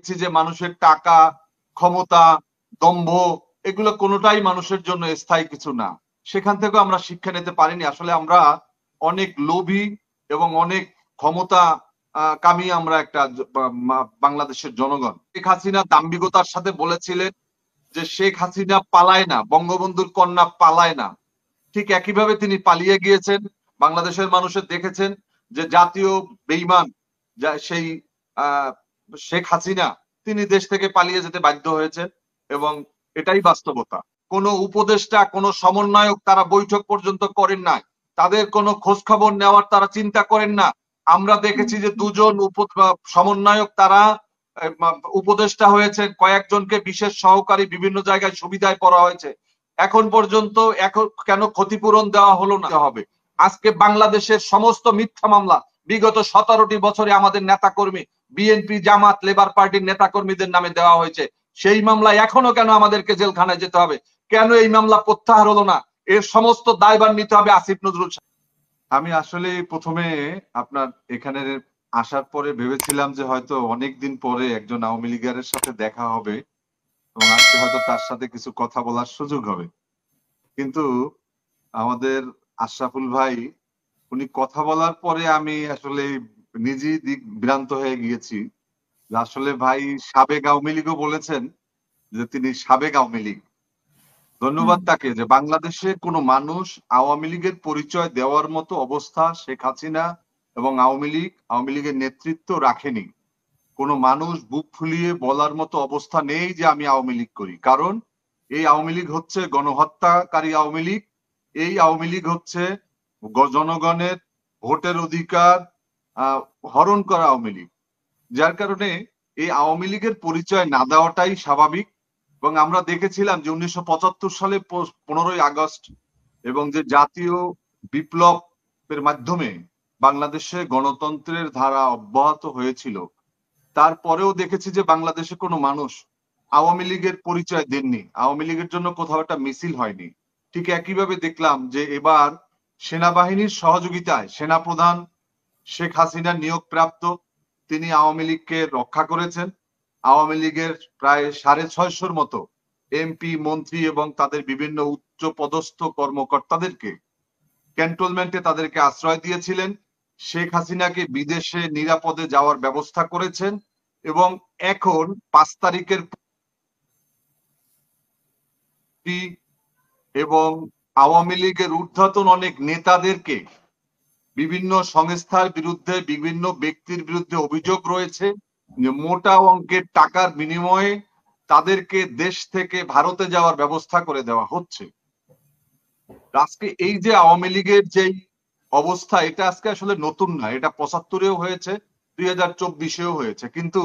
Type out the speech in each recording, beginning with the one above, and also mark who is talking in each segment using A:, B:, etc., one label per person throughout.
A: দেখছি যে মানুষের টাকা, ক্ষমতা, দম্ভ এগুলো কোনোটাই মানুষের জন্য স্থায়ী কিছু না। সেখান থেকেও আমরা শিক্ষা নিতে পারিনি। আসলে আমরা অনেক লোভী এবং অনেক ক্ষমতা কামী আমরা একটা বাংলাদেশের জনগণ। শেখ হাসিনা দাম্ভিকতার সাথে বলেছিলেন যে শেখ হাসিনা পালায় না, বঙ্গবন্ধুর কন্যা পালায় না। ঠিক একইভাবে তিনি পালিয়ে গিয়েছেন। বাংলাদেশের মানুষের দেখেছেন যে জাতীয় বেঈমান সেই আহ, শেখ হাসিনা তিনি দেশ থেকে পালিয়ে যেতে বাধ্য হয়েছেন এবং এটাই বাস্তবতা। কোন উপদেষ্টা, কোন সমন্বয়ক তারা বৈঠক পর্যন্ত করেন না, তাদের কোনো খোঁজ খবর নেওয়ার তারা চিন্তা করেন না। আমরা দেখেছি যে দুজন সমন্বয়ক তারা উপদেষ্টা হয়েছে, কয়েকজনকে বিশেষ সহকারী বিভিন্ন জায়গায় সুবিধায় পড়া হয়েছে। এখন পর্যন্ত এখন কেন ক্ষতিপূরণ দেওয়া হলো না হবে? আজকে বাংলাদেশের সমস্ত মিথ্যা মামলা বিগত 17টি বছরে আমাদের নেতাকর্মী, বিএনপি, জামাত, লেবার পার্টির নেতাকর্মীদের নামে দেওয়া হয়েছে। সেই মামলায় এখনো কেন আমাদেরকে জেলখানায় যেতে হবে? কেন এই মামলা প্রত্যাহার হলো না? এর সমস্ত দায়ভার নিতে হবে আসিফ নজরুল সাহেব। আমি আসলে প্রথমে আপনার এখানে আসার পরে ভেবেছিলাম যে হয়তো অনেকদিন পরে একজন আওয়ামী লীগের সাথে দেখা হবে এবং আজকে হয়তো তার সাথে কিছু কথা বলার সুযোগ হবে। কিন্তু আমাদের আশরাফুল ভাই উনি কথা বলার পরে আমি আসলে নিজেই বিভ্রান্ত হয়ে গিয়েছি যে আসলে ভাই সাবেক আওয়ামী লীগও বলেছেন যে তিনি সাবেক আওয়ামী লীগ। ধন্যবাদ তাকে যে বাংলাদেশে কোনো মানুষ আওয়ামী লীগের পরিচয় দেওয়ার মতো অবস্থা শেখ হাসিনা এবং আওয়ামী লীগের নেতৃত্ব রাখেনি। কোনো মানুষ বুক ফুলিয়ে বলার মতো অবস্থা নেই যে আমি আওয়ামী লীগ করি। কারণ এই আওয়ামী লীগ হচ্ছে গণহত্যাকারী আওয়ামী লীগ। এই আওয়ামী লীগ হচ্ছে জনগণের ভোটের অধিকার হরণ করা আওয়ামী লীগ। যার কারণে এই আওয়ামী লীগের পরিচয় না দেওয়াটাই স্বাভাবিক। এবং আমরা দেখেছিলাম যে 1975 সালে 15ই আগস্ট এবং যে জাতীয় বিপ্লবের মাধ্যমে বাংলাদেশে গণতন্ত্রের ধারা অব্যাহত হয়েছিল, তারপরেও দেখেছি যে বাংলাদেশে কোনো মানুষ আওয়ামী লীগের পরিচয় দেননি, আওয়ামী লীগের জন্য কোথাও একটা মিছিল হয়নি। ঠিক একইভাবে দেখলাম যে এবার সেনাবাহিনীর সহযোগিতায় সেনাপ্রধান শেখ হাসিনা নিয়োগপ্রাপ্ত, তিনি আওয়ামী লীগকে রক্ষা করেছেন। আওয়ামী লীগের প্রায় 650 মতো এমপি, মন্ত্রী এবং তাদের বিভিন্ন উচ্চ পদস্থ কর্মকর্তাদেরকে ক্যান্টনমেন্টে তাদেরকে আশ্রয় দিয়েছিলেন। শেখ হাসিনাকে বিদেশে নিরাপদে যাওয়ার ব্যবস্থা করেছেন এবং এখন 5 তারিখের এবং আওয়ামী লীগের ঊর্ধ্বতন অনেক নেতাদেরকে বিভিন্ন সংস্থার বিরুদ্ধে, বিভিন্ন ব্যক্তির বিরুদ্ধে অভিযোগ রয়েছে যে মোটা অঙ্কের টাকার বিনিময়ে তাদেরকে দেশ থেকে ভারতে যাওয়ার ব্যবস্থা করে দেওয়া হচ্ছে। আজকে এই যে আওয়ামী লীগের যেই অবস্থা, এটা আজকে আসলে নতুন না, এটা 75-এও হয়েছে, 2024-এও হয়েছে। কিন্তু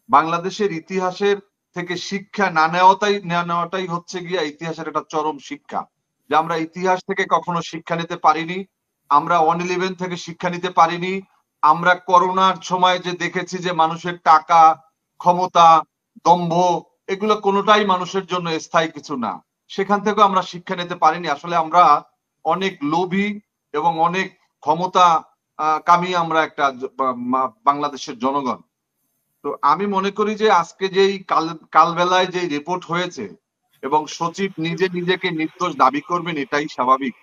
A: বাংলাদেশের ইতিহাসের থেকে শিক্ষা না নেওয়াটাই হচ্ছে গিয়া ইতিহাসের একটা চরম শিক্ষা। যে আমরা ইতিহাস থেকে কখনো শিক্ষা নিতে পারিনি, আমরা 111 থেকে শিক্ষা নিতে পারিনি, আমরা করোনার সময় যে দেখেছি যে মানুষের টাকা, ক্ষমতা, দম্ভ এগুলো কোনোটাই মানুষের জন্য স্থায়ী কিছু না। সেখান থেকেও আমরা শিক্ষা নিতে পারিনি। আসলে আমরা অনেক লোভী এবং অনেক ক্ষমতা কামী আমরা একটা বাংলাদেশের জনগণ। তো আমি মনে করি যে আজকে যেই কালবেলায় যে রিপোর্ট হয়েছে এবং সচিব নিজে নিজেকে নির্দোষ দাবি করবেন, এটাই স্বাভাবিক।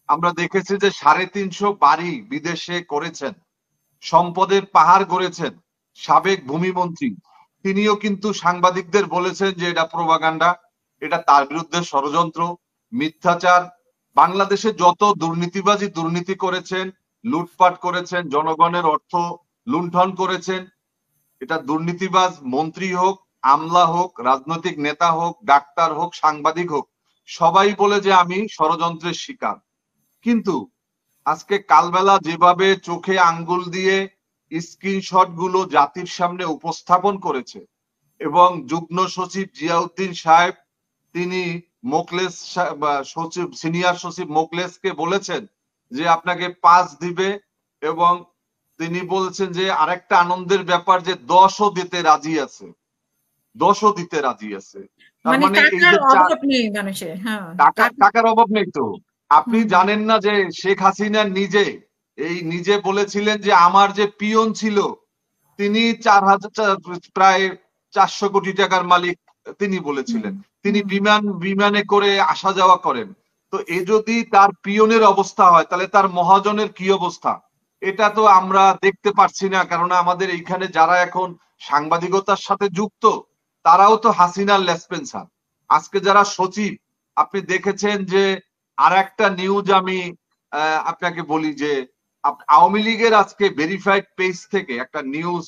A: আমরা দেখেছি যে 350 বাড়ি বিদেশে করেছেন, সম্পদের পাহাড় গড়েছেন সাবেক ভূমিমন্ত্রী। তিনিও কিন্তু সাংবাদিকদের বলেছেন যে এটা প্রোপাগান্ডা, এটা তার বিরুদ্ধে ষড়যন্ত্র, মিথ্যাচার। বাংলাদেশে যত দুর্নীতি করেছেন, লুটপাট করেছেন, জনগণের অর্থ লুণ্ঠন করেছেন, এটা দুর্নীতিবাজ মন্ত্রী হোক, আমলা হোক, রাজনৈতিক নেতা হোক, ডাক্তার হোক, সাংবাদিক হোক, সবাই বলে যে আমি ষড়যন্ত্রের শিকার। কিন্তু আজকে কালবেলা যেভাবে চোখে আঙ্গুল দিয়ে স্ক্রিনশট গুলো জাতির সামনে উপস্থাপন করেছে এবং যুগ্ম সচিব জিয়াউদ্দিন সাহেব তিনি মোকলেস সচিব, সিনিয়র সচিব মোকলেসকে বলেছেন যে আপনাকে 5 দিবে এবং তিনি বলছেন যে আরেকটা আনন্দের ব্যাপার যে 10ও দিতে রাজি আছে, 10ও দিতে রাজি আছে। তার
B: মানে
A: মানে এই
B: টাকার
A: যে
B: অভাব নেই মানুষের। হ্যাঁ,
A: টাকার অভাব নেই তো। আপনি
B: হুম।
A: জানেন না যে শেখ হাসিনা নিজে বলেছিলেন যে আমার যে পিয়ন ছিল তিনি 4,000 প্রায় 400 কোটি টাকার মালিক তিনি বলেছিলেন। তিনি বিমানে করে আসা যাওয়া করেন। তো এ যদি তার পিয়নের অবস্থা হয় তাহলে তার মহাজনের কি অবস্থা? এটা তো আমরা দেখতে পাচ্ছি না, কারণ আমাদের এইখানে যারা এখন সাংবাদিকতার সাথে যুক্ত তারাও তো হাসিনার লেসপেন্সার। আজকে যারা সচিব, আপনি দেখেছেন যে আর একটা নিউজ আমি আপনাকে বলি যে আওয়ামী লীগের আজকে ভেরিফাইড পেজ থেকে একটা নিউজ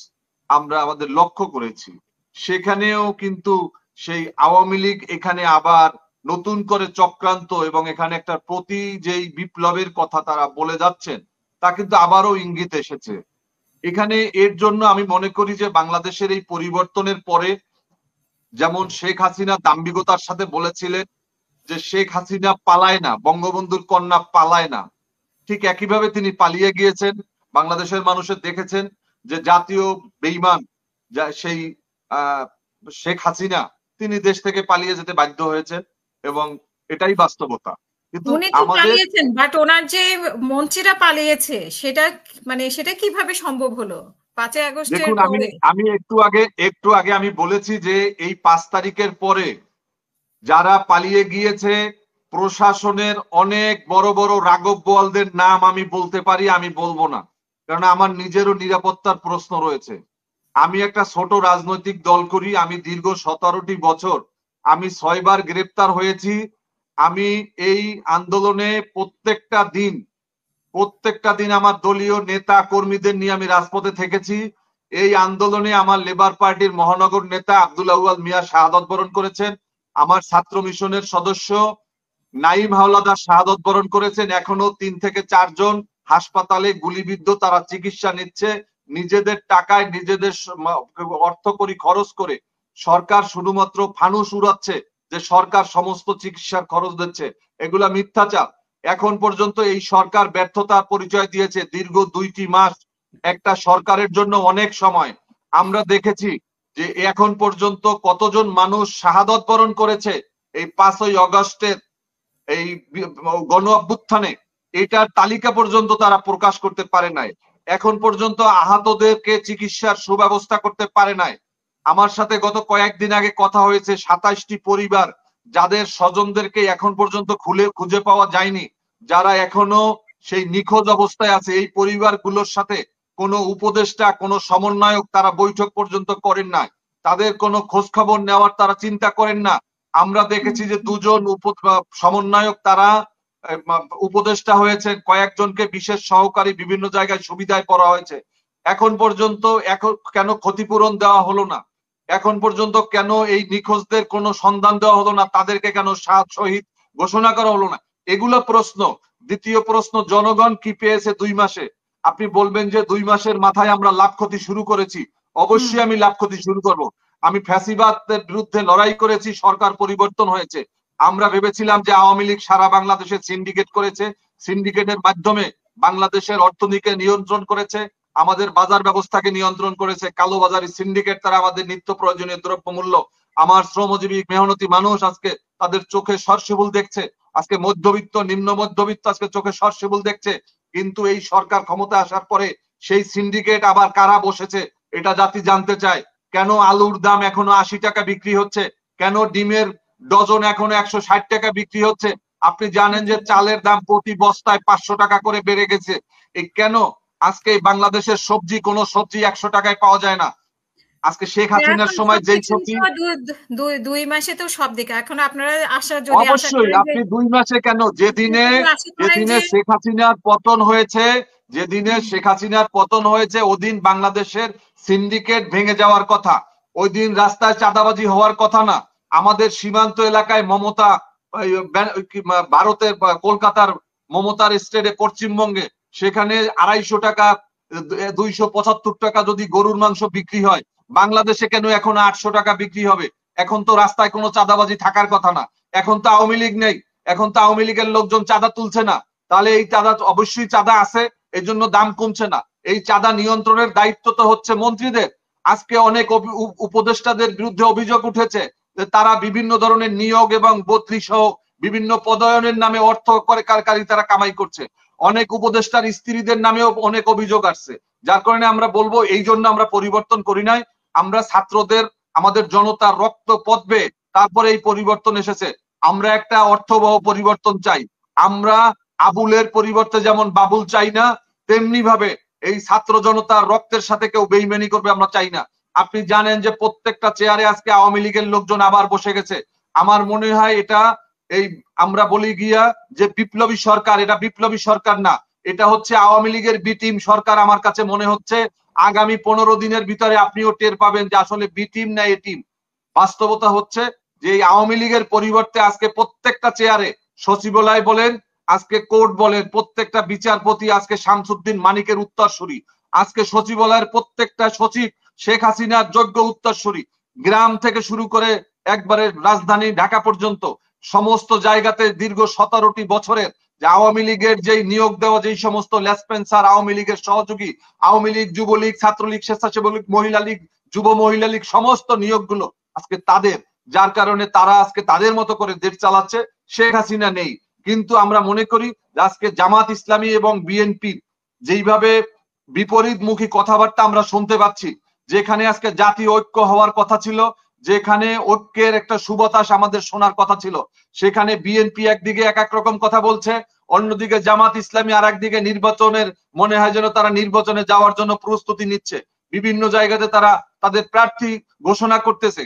A: আমরা আমাদের লক্ষ্য করেছি, সেখানেও কিন্তু সেই আওয়ামী লীগ এখানে আবার নতুন করে চক্রান্ত এবং এখানে একটা প্রতি যেই বিপ্লবের কথা তারা বলে যাচ্ছেন তা কিন্তু আবারও ইঙ্গিত এসেছে এখানে। এর জন্য আমি মনে করি যে বাংলাদেশের এই পরিবর্তনের পরে যেমন শেখ হাসিনা দাম্ভিকতার সাথে বলেছিলেন যে শেখ হাসিনা পালায় না, বঙ্গবন্ধুর কন্যা পালায় না, ঠিক একইভাবে তিনি পালিয়ে গিয়েছেন। বাংলাদেশের মানুষের দেখেছেন যে জাতীয় বেঈমান সেই শেখ হাসিনা তিনি দেশ থেকে পালিয়ে যেতে বাধ্য হয়েছেন এবং এটাই বাস্তবতা। কিন্তু
B: উনি তো
A: আমাদের
B: পালিয়েছেন, বাট ওনার যে মন্ত্রীরা পালিয়েছে সেটা সেটা কিভাবে সম্ভব হলো 5ই আগস্টের
A: দেখুন, আমি
B: পরে?
A: আমি একটু আগে আমি বলেছি যে এই 5 তারিখের পরে যারা পালিয়ে গিয়েছে প্রশাসনের অনেক বড় বড় রাঘব বোয়ালদের নাম আমি বলতে পারি, আমি বলবো না, কারণ আমার নিজেরও নিরাপত্তার প্রশ্ন রয়েছে। আমি একটা ছোট রাজনৈতিক দল করি, আমি দীর্ঘ 17টি বছর আমি 6 বার গ্রেপ্তার হয়েছি। আমি এই আন্দোলনে প্রত্যেকটা দিন আমার দলীয় নেতা কর্মীদের নিয়ে আমি রাজপথে থেকেছি। এই আন্দোলনে আমার লেবার পার্টির মহানগর নেতা আব্দুল আউয়াল মিয়া শাহাদত বরণ করেছেন, আমার ছাত্র মিশনের সদস্য নাইম হাওলাদার শাহাদত বরণ করেছেন। এখনো 3 থেকে 4 জন হাসপাতালে গুলিবিদ্ধ, তারা চিকিৎসা নিচ্ছে নিজেদের টাকায়, নিজেদের অর্থকরী খরচ করে। সরকার শুধুমাত্র ফানুস উড়াচ্ছে যে সরকার সমস্ত চিকিৎসার খরচ দিচ্ছে, এগুলা মিথ্যাচার। এখন পর্যন্ত এই সরকার ব্যর্থতার পরিচয় দিয়েছে। দীর্ঘ 2টি মাস একটা সরকারের জন্য অনেক সময়। আমরা দেখেছি যে এখন পর্যন্ত কতজন মানুষ শাহাদত বরণ করেছে এই 5ই আগস্টের এই গণ অভ্যুত্থানে, এটার তালিকা পর্যন্ত তারা প্রকাশ করতে পারে নাই। এখন পর্যন্ত আহতদেরকে চিকিৎসার সুব্যবস্থা করতে পারে নাই। আমার সাথে গত কয়েকদিন আগে কথা হয়েছে 27টি পরিবার যাদের স্বজনদেরকে এখন পর্যন্ত খুঁজে পাওয়া যায়নি, যারা এখনো সেই নিখোঁজ অবস্থায় আছে। এই পরিবারগুলোর সাথে কোনো উপদেষ্টা, কোনো সমন্বয়ক তারা বৈঠক পর্যন্ত করেন না, তাদের কোনো খোঁজ খবর নেওয়ার তারা চিন্তা করেন না। আমরা দেখেছি যে 2 জন সমন্বয়ক তারা উপদেষ্টা হয়েছে, কয়েকজনকে বিশেষ সহকারী বিভিন্ন জায়গায় সুবিধায় পড়া হয়েছে। এখন পর্যন্ত কেন ক্ষতিপূরণ দেওয়া হলো না? এখন পর্যন্ত কেন এই নিখোঁজদের কোনো সন্ধান দেওয়া হলো না? তাদেরকে কেন শহীদ ঘোষণা করা হলো না? এগুলো প্রশ্ন। দ্বিতীয় প্রশ্ন, জনগণ কি পেয়েছে 2 মাসে? আপনি বলবেন যে 2 মাসের মাথায় আমরা লাভ ক্ষতি শুরু করেছি। অবশ্যই আমি লাভ ক্ষতি শুরু করব। আমি ফ্যাসিবাদের বিরুদ্ধে লড়াই করেছি, সরকার পরিবর্তন হয়েছে। আমরা ভেবেছিলাম যে আওয়ামী লীগ সারা বাংলাদেশে সিন্ডিকেট করেছে, সিন্ডিকেটের মাধ্যমে বাংলাদেশের অর্থনীতিকে নিয়ন্ত্রণ করেছে, আমাদের বাজার ব্যবস্থাকে নিয়ন্ত্রণ করেছে। কালোবাজারি সিন্ডিকেট তারা আমাদের নিত্য প্রয়োজনীয় দ্রব্যমূল্য, আমার শ্রমজীবী মেহনতি মানুষ আজকে তাদের চোখে সরষেফুল দেখছে। আজকে মধ্যবিত্ত, নিম্ন মধ্যবিত্ত আজকে চোখে সরষেফুল দেখছে। কিন্তু এই সরকার ক্ষমতা আসার পরে সেই সিন্ডিকেট আবার কারা বসেছে এটা জাতি জানতে চায়। কেন আলুর দাম এখনো 80 টাকা বিক্রি হচ্ছে? কেন ডিমের ডজন এখনো 160 টাকা বিক্রি হচ্ছে? আপনি জানেন যে চালের দাম প্রতি বস্তায় 500 টাকা করে বেড়ে গেছে। এই কেন আজকে বাংলাদেশের সবজি, কোন সবজি 100 টাকায় পাওয়া যায় না। আজকে শেখ হাসিনার সময় যেই সবজি,
B: 2 মাসে তো সব দিকে এখন আপনারা যদি আশা
A: অবশ্যই
B: করেন যে
A: আপনি 2 মাসে কেন, যেদিনে শেখ হাসিনার পতন হয়েছে, যেদিনে শেখ হাসিনার পতন হয়েছে ওদিন বাংলাদেশের সিন্ডিকেট ভেঙে যাওয়ার কথা, ওই দিন রাস্তায় চাঁদাবাজি হওয়ার কথা না। আমাদের সীমান্ত এলাকায় মমতা, ভারতের কলকাতার মমতার স্টেটে পশ্চিমবঙ্গে সেখানে 250 টাকা 275 টাকা যদি গরুর মাংস বিক্রি হয়, বাংলাদেশে কেন এখন 800 টাকা বিক্রি হবে? এখন তো রাস্তায় কোনো চাঁদাবাজি থাকার কথা না। এখন তো আওয়ামী লীগ নেই, এখন তো আওয়ামী লীগের লোকজন চাঁদা তুলছে না। তাহলে এই চাঁদা, অবশ্যই চাঁদা আছে, এই জন্য দাম কমছে না। এই চাঁদা নিয়ন্ত্রণের দায়িত্ব তো হচ্ছে মন্ত্রীদের। আজকে অনেক উপদেষ্টাদের বিরুদ্ধে অভিযোগ উঠেছে যে তারা বিভিন্ন ধরনের নিয়োগ এবং বদলি সহ বিভিন্ন পদায়নের নামে অর্থ করে কারকারি তারা কামাই করছে। অনেক উপদেষ্টার স্ত্রীদের নামেও অনেক অভিযোগ আসছে। যার কারণে আমরা বলবো এই জন্য আমরা পরিবর্তন করি নাই। আমরা ছাত্রদের আমাদের জনতার রক্ত পদবে, তারপরে এই পরিবর্তন এসেছে। আমরা একটা অর্থবহ পরিবর্তন চাই। আমরা আবুলের পরিবর্তে যেমন বাবুল চাই না, তেমনি ভাবে এই ছাত্র জনতার রক্তের সাথে কেউ বেইমানি করবে আমরা চাই না। আপনি জানেন যে প্রত্যেকটা চেয়ারে আজকে আওয়ামী লীগের লোকজন আবার বসে গেছে। আমার মনে হয় এটা এই আমরা বলি গিয়া যে বিপ্লবী সরকার, এটা বিপ্লবী সরকার না, এটা হচ্ছে আওয়ামী লীগের বি টিম সরকার। আমার কাছে মনে হচ্ছে আগামী 15 দিনের ভিতরে আপনিও টের পাবেন যে আসলে বি টিম না এ টিম। বাস্তবতা হচ্ছে যে এই আওয়ামী লীগের পরিবর্তে আজকে প্রত্যেকটা চেয়ারে সচিবালয় বলেন, আজকে কোর্ট বলেন, প্রত্যেকটা বিচারপতি আজকে শামসুদ্দিন মানিকের উত্তরসূরি। আজকে সচিবালয়ের প্রত্যেকটা সচিব শেখ হাসিনার যোগ্য উত্তরসূরি। গ্রাম থেকে শুরু করে একবারে রাজধানী ঢাকা পর্যন্ত সমস্ত জায়গাতে দীর্ঘ 17টি বছরের যে আওয়ামী লীগের যেই নিয়োগ দেওয়া যেই সমস্ত লেসপেন্সার, আওয়ামী লীগের সহযোগী, আওয়ামী লীগ, যুবলীগ, ছাত্রলীগ, স্বেচ্ছাসেবক লীগ, মহিলা লীগ, যুব মহিলা লীগ, সমস্ত নিয়োগগুলো আজকে তাদের, যার কারণে তারা আজকে তাদের মতো করে দেশ চালাচ্ছে। শেখ হাসিনা নেই। কিন্তু আমরা মনে করি যে আজকে জামাত ইসলামী এবং বিএনপির যেইভাবে বিপরীতমুখী কথাবার্তা আমরা শুনতে পাচ্ছি, যেখানে আজকে জাতীয় ঐক্য হওয়ার কথা ছিল, যেখানে ঐক্যের একটা সুবাতাস আমাদের শোনার কথা ছিল, সেখানে বিএনপি একদিকে এক এক রকম কথা বলছে, অন্যদিকে জামাত ইসলামী আর একদিকে নির্বাচনের মনে হয় যেন তারা নির্বাচনে যাওয়ার জন্য প্রস্তুতি নিচ্ছে। বিভিন্ন জায়গাতে তারা তাদের প্রার্থী ঘোষণা করতেছে।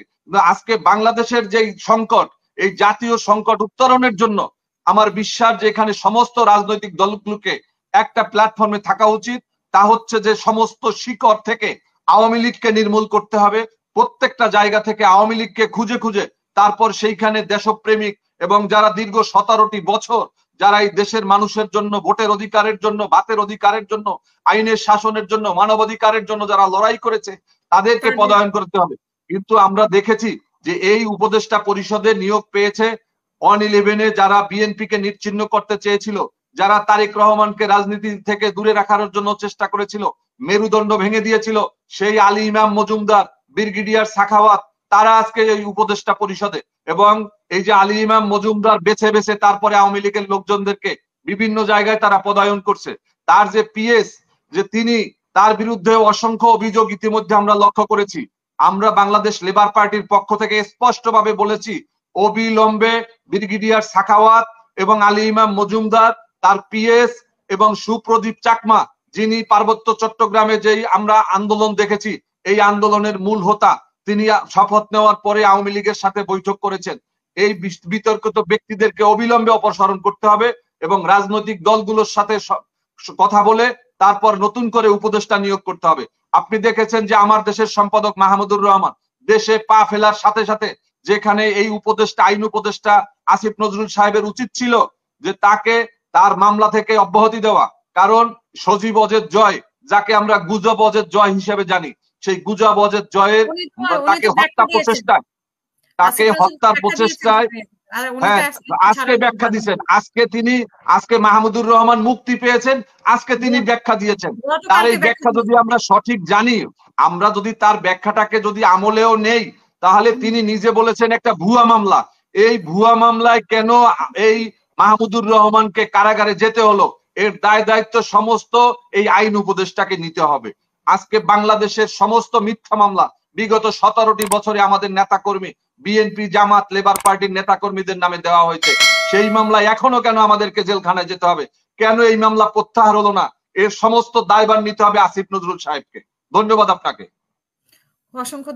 A: আজকে বাংলাদেশের যে সংকট, এই জাতীয় সংকট উত্তরণের জন্য আমার বিশ্বাস যে এখানে সমস্ত রাজনৈতিক দলগুলোকে একটা প্ল্যাটফর্মে থাকা উচিত। তা হচ্ছে যে সমস্ত শিকড় থেকে আওয়ামী লীগকে নির্মূল করতে হবে। প্রত্যেকটা জায়গা থেকে আওয়ামী লীগকে খুঁজে খুঁজে তারপর সেইখানে দেশপ্রেমিক এবং যারা দীর্ঘ 17টি বছর যারা এই দেশের মানুষের জন্য, ভোটের অধিকারের জন্য, ভাতের অধিকারের জন্য, আইনের শাসনের জন্য, মানবাধিকারের জন্য যারা লড়াই করেছে, তাদেরকে পদায়ন করতে হবে। কিন্তু আমরা দেখেছি যে এই উপদেষ্টা পরিষদে নিয়োগ পেয়েছে 111-এ যারা বিএনপিকে নিশ্চিহ্ন করতে চেয়েছিল, যারা তারেক রহমানকে রাজনীতি থেকে দূরে রাখার জন্য চেষ্টা করেছিল, মেরুদণ্ড ভেঙে দিয়েছিল, সেই আলী ইমাম মজুমদার, ব্রিগেডিয়ার সাখাওয়াত, তারা আজকে এই উপদেষ্টা পরিষদে। এবং এই যে আলী ইমাম মজুমদার বেছে বেছে তারপরে আওয়ামী লীগের লোকজনদেরকে বিভিন্ন জায়গায় তারা পদায়ন করছে। তার যে পিএস, যে তিনি, তার বিরুদ্ধে অসংখ্য অভিযোগ ইতিমধ্যে আমরা লক্ষ্য করেছি। আমরা বাংলাদেশ লেবার পার্টির পক্ষ থেকে স্পষ্টভাবে বলেছি, অবিলম্বে ব্রিগেডিয়ার সাখাওয়াত এবং আলী ইমাম মজুমদার, তার পিএস এবং সুপ্রদীপ চাকমা, যিনি পার্বত্য চট্টগ্রামে যেই আমরা আন্দোলন দেখেছি, এই আন্দোলনের মূল হোতা, তিনি শপথ নেওয়ার পরে আওয়ামী লীগের সাথে বৈঠক করেছেন। এই বিতর্কিত ব্যক্তিদেরকে অবিলম্বে অপসারণ করতে হবে এবং রাজনৈতিক দলগুলোর সাথে কথা বলে তারপর নতুন করে উপদেষ্টা নিয়োগ করতে হবে। আপনি দেখেছেন যে আমার দেশের সম্পাদক মাহমুদুর রহমান দেশে পা ফেলার সাথে সাথে, যেখানে এই উপদেষ্টা, আইন উপদেষ্টা আসিফ নজরুল সাহেবের উচিত ছিল যে তাকে তার মামলা থেকে অব্যাহতি দেওয়া। কারণ সজীব অজের জয়, যাকে আমরা গুজব অজের জয় হিসেবে জানি, সেই গুজব অজের জয়ের তাকে হত্যা প্রচেষ্টায়, তাকে হত্যার প্রচেষ্টায়, হ্যাঁ, আজকে ব্যাখ্যা দিয়েছেন। আজকে মাহমুদুর রহমান মুক্তি পেয়েছেন, আজকে তিনি ব্যাখ্যা দিয়েছেন। তার এই ব্যাখ্যা যদি আমরা সঠিক জানি, আমরা যদি তার ব্যাখ্যাটাকে যদি আমলেও নেই, তাহলে তিনি নিজে বলেছেন একটা ভুয়া মামলা। এই ভুয়া মামলায় কেন এই মাহমুদুর রহমানকে কারাগারে যেতে হলো, এর দায় দায়িত্ব সমস্ত এই আইন উপদেষ্টাকে নিতে হবে। আজকে বাংলাদেশের সমস্ত মিথ্যা মামলা বিগত 17টি বছরে আমাদের নেতাকর্মী, বিএনপি, জামাত, লেবার পার্টির নেতাকর্মীদের নামে দেওয়া হয়েছে। সেই মামলায় এখনো কেন আমাদেরকে জেলখানায় যেতে হবে? কেন এই মামলা প্রত্যাহার হলো না? এর সমস্ত দায়ভার নিতে হবে আসিফ নজরুল সাহেবকে। ধন্যবাদ আপনাকে।
B: অসংখ্য